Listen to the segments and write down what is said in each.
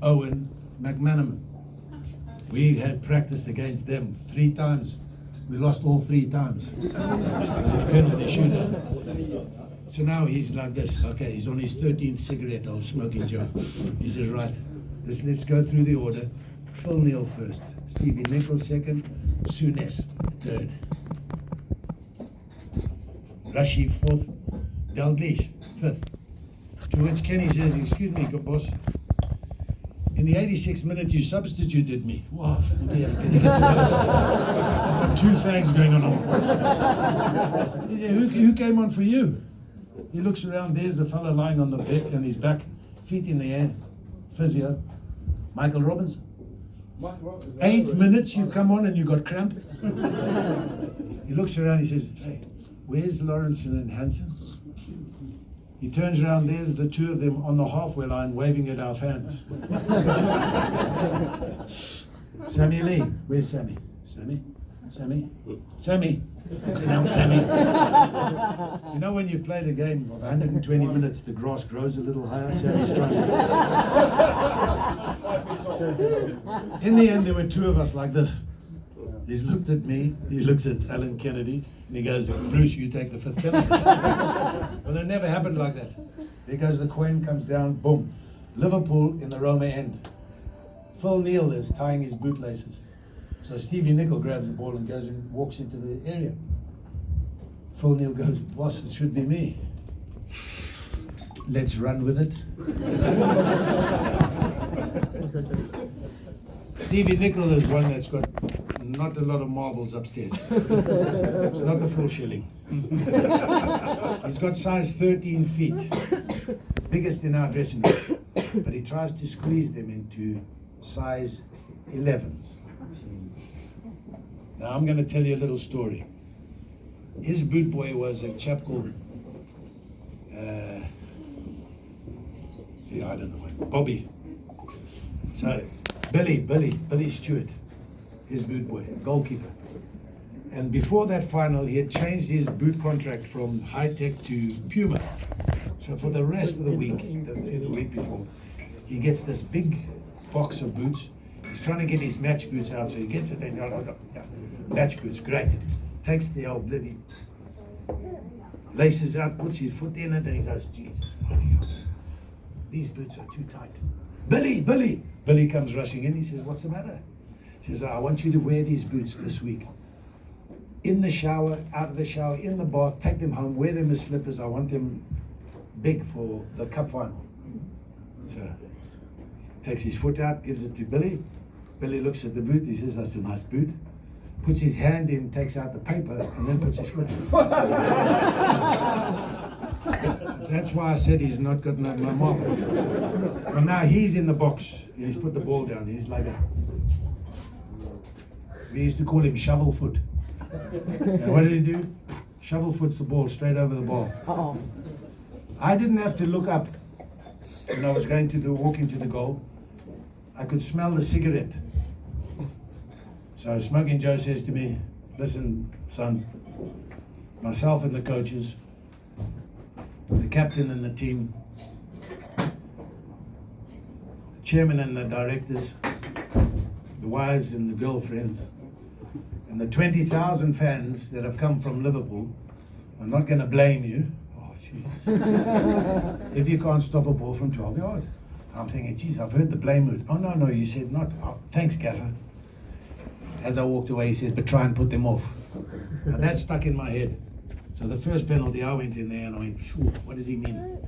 Owen McManaman. We had practiced against them 3 times. We lost all 3 times. With penalty shootout. So now he's like this. Okay, he's on his 13th cigarette, old Smoking Joe. He says, right, let's go through the order. Phil Neal first, Stevie Nicol second, Souness third, Rashid fourth, Dalglish fifth. To which Kenny says, excuse me, good boss, in the 86th minute you substituted me. Wow, he's got 2 fags going on. He said, who came on for you? He looks around, there's the fella lying on the bed on his back, feet in the air, physio, Michael Robbins. 8 minutes you've come on and you got cramp. He looks around, he says, hey, where's Lawrence and Hansen? He turns around, there's the 2 of them on the halfway line waving at our fans. Sammy Lee, where's Sammy? Sammy? And I'm Sammy. You know when you played a game of 120 minutes, the grass grows a little higher, Sammy's trying to... In the end, there were 2 of us like this. He's looked at me, he looks at Alan Kennedy, and he goes, Bruce, you take the 5th penalty. Well, it never happened like that. There goes the coin, comes down, boom. Liverpool in the Roma end. Phil Neal is tying his bootlaces. So Stevie Nicol grabs the ball and goes and walks into the area. Phil Neal goes, boss, it should be me. Let's run with it. Stevie Nicol is one that's got not a lot of marbles upstairs. It's not the full shilling. He's got size 13 feet, biggest in our dressing room, but he tries to squeeze them into size 11s. Now I'm going to tell you a little story. His boot boy was a chap called, I don't know, Bobby. So Billy Stewart, his boot boy, goalkeeper. And before that final, he had changed his boot contract from high-tech to Puma. So for the rest of the week, the week before, he gets this big box of boots. He's trying to get his match boots out, so he gets it and match boots, great. Takes the old bloody laces out, puts his foot in it, and he goes, Jesus, my God, these boots are too tight. Billy comes rushing in, he says, what's the matter? He says, I want you to wear these boots this week. In the shower, out of the shower, in the bath, take them home, wear them as slippers. I want them big for the cup final. So, takes his foot out, gives it to Billy. Billy looks at the boot, he says, that's a nice boot. Puts his hand in, takes out the paper, and then puts his foot in. That's why I said he's not got no marbles. But now he's in the box. He's put the ball down. He's like that. We used to call him shovel foot. And what did he do? Shovel foots the ball straight over the ball. Uh-oh. I didn't have to look up when I was going to walk into the goal. I could smell the cigarette. So Smoking Joe says to me, listen, son, myself and the coaches, the captain and the team, the chairman and the directors, the wives and the girlfriends, and the 20,000 fans that have come from Liverpool are not going to blame you. Oh, jeez. If you can't stop a ball from 12 yards. I'm thinking, geez, I've heard the blame mood. Oh, no, you said not. Oh, thanks, Gaffer. As I walked away, he said, but try and put them off. Now that stuck in my head. So the first penalty, I went in there and I went, sure, what does he mean?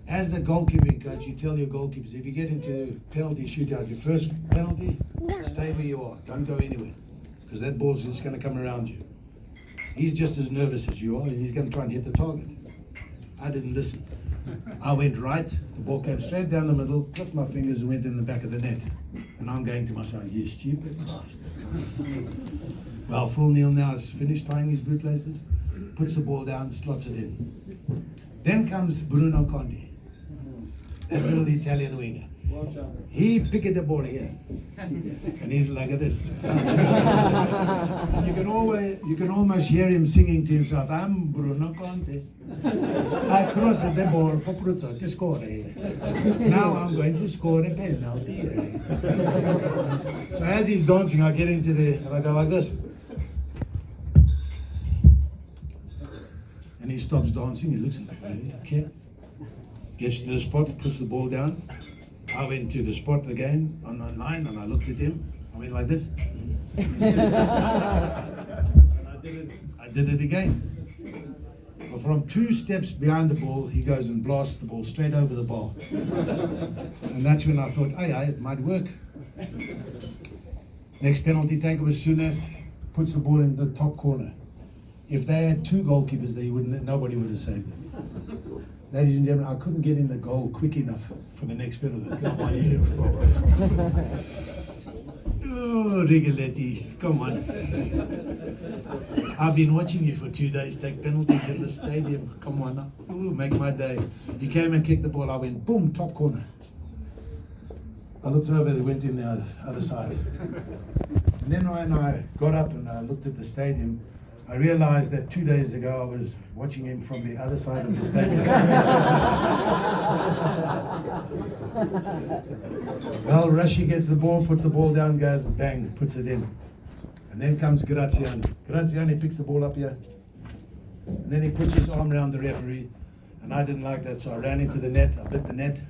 As a goalkeeping coach, you tell your goalkeepers, if you get into penalty shootout, your first penalty, stay where you are. Don't go anywhere. Because that ball's just going to come around you. He's just as nervous as you are, and he's going to try and hit the target. I didn't listen. I went right, the ball came straight down the middle, clipped my fingers and went in the back of the net. And I'm going to myself, you stupid bastard. Well, Phil Neal now has finished tying his bootlaces, puts the ball down, slots it in. Then comes Bruno Conti, that little Italian winger. He picked the ball here, and he's like this. And you can almost hear him singing to himself, I'm Bruno Conte. I crossed the ball for Pruzzo to score. Now I'm going to score a penalty. So as he's dancing, I get into I go like this. And he stops dancing, he looks at me, okay. Gets to the spot, puts the ball down. I went to the spot again on the line and I looked at him. I went like this. And I did it again. Well, from 2 steps behind the ball, he goes and blasts the ball straight over the bar. And that's when I thought, hey, it might work. Next penalty taker was Sunes, puts the ball in the top corner. If they had 2 goalkeepers there, nobody would have saved it. Ladies and gentlemen, I couldn't get in the goal quick enough for the next penalty. Come on, oh, Rigoletti, come on. I've been watching you for 2 days take penalties in the stadium. Come on now. Ooh, make my day. He came and kicked the ball. I went, boom, top corner. I looked over, they went in the other side. And then when I got up and I looked at the stadium, I realized that 2 days ago I was watching him from the other side of the stadium. Well, Rashi gets the ball, puts the ball down, goes bang, puts it in. And then comes Graziani. Graziani picks the ball up here. And then he puts his arm around the referee. And I didn't like that, so I ran into the net, I bit the net.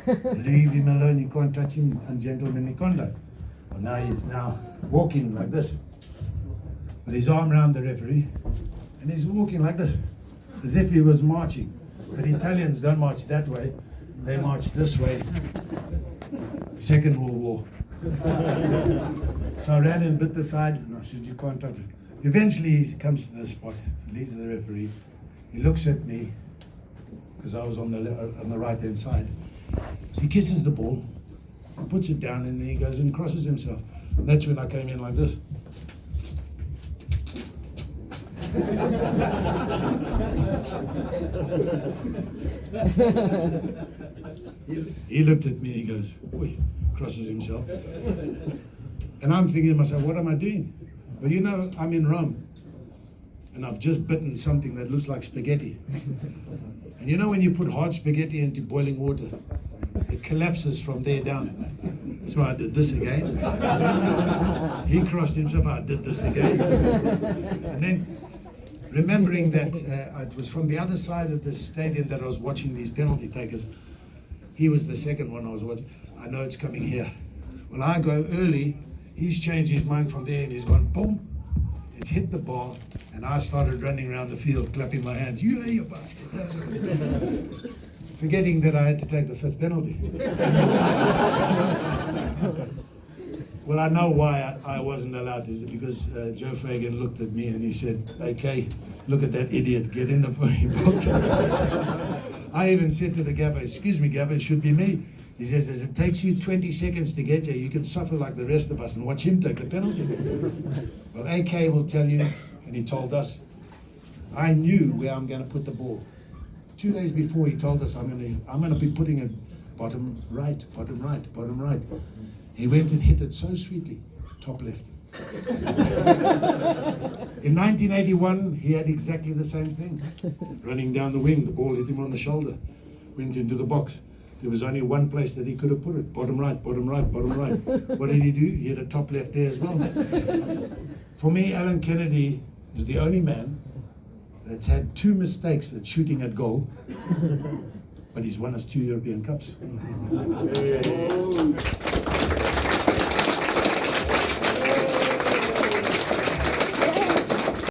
Leave him alone, you can't touch him, ungentlemanly conduct. Well, now he's walking like this, with his arm around the referee, and he's walking like this, as if he was marching. But Italians don't march that way, they march this way. Second World War. So I ran and bit the side, and I said, you can't touch it. Eventually he comes to the spot, leads the referee, he looks at me, because I was on the right hand side. He kisses the ball, puts it down, and then he goes and crosses himself. And that's when I came in like this. He looked at me, he goes, oi, crosses himself. And I'm thinking to myself, what am I doing? Well, you know, I'm in Rome, and I've just bitten something that looks like spaghetti. And you know when you put hard spaghetti into boiling water, it collapses from there down. So I did this again. He crossed himself, I did this again. And then, remembering that it was from the other side of the stadium that I was watching these penalty takers, he was the second one I was watching. I know it's coming here. Well, I go early, he's changed his mind from there and he's gone, boom, it's hit the bar, and I started running around the field, clapping my hands, yeah, you bastard. Forgetting that I had to take the 5th penalty. Well, I know why I wasn't allowed to, because Joe Fagan looked at me and he said, okay, look at that idiot, get in the book. I even said to the gaffer, excuse me, gaffer, it should be me. He says, if it takes you 20 seconds to get here, you can suffer like the rest of us and watch him take the penalty. Well, AK will tell you, and he told us, I knew where I'm going to put the ball. 2 days before, he told us, I'm going to be putting it bottom right, bottom right, bottom right. He went and hit it so sweetly, top left. In 1981, he had exactly the same thing. Running down the wing, the ball hit him on the shoulder, went into the box. There was only one place that he could have put it, bottom right, bottom right, bottom right. What did he do? He had a top left there as well. For me, Alan Kennedy is the only man that's had 2 mistakes at shooting at goal, but he's won us 2 European Cups.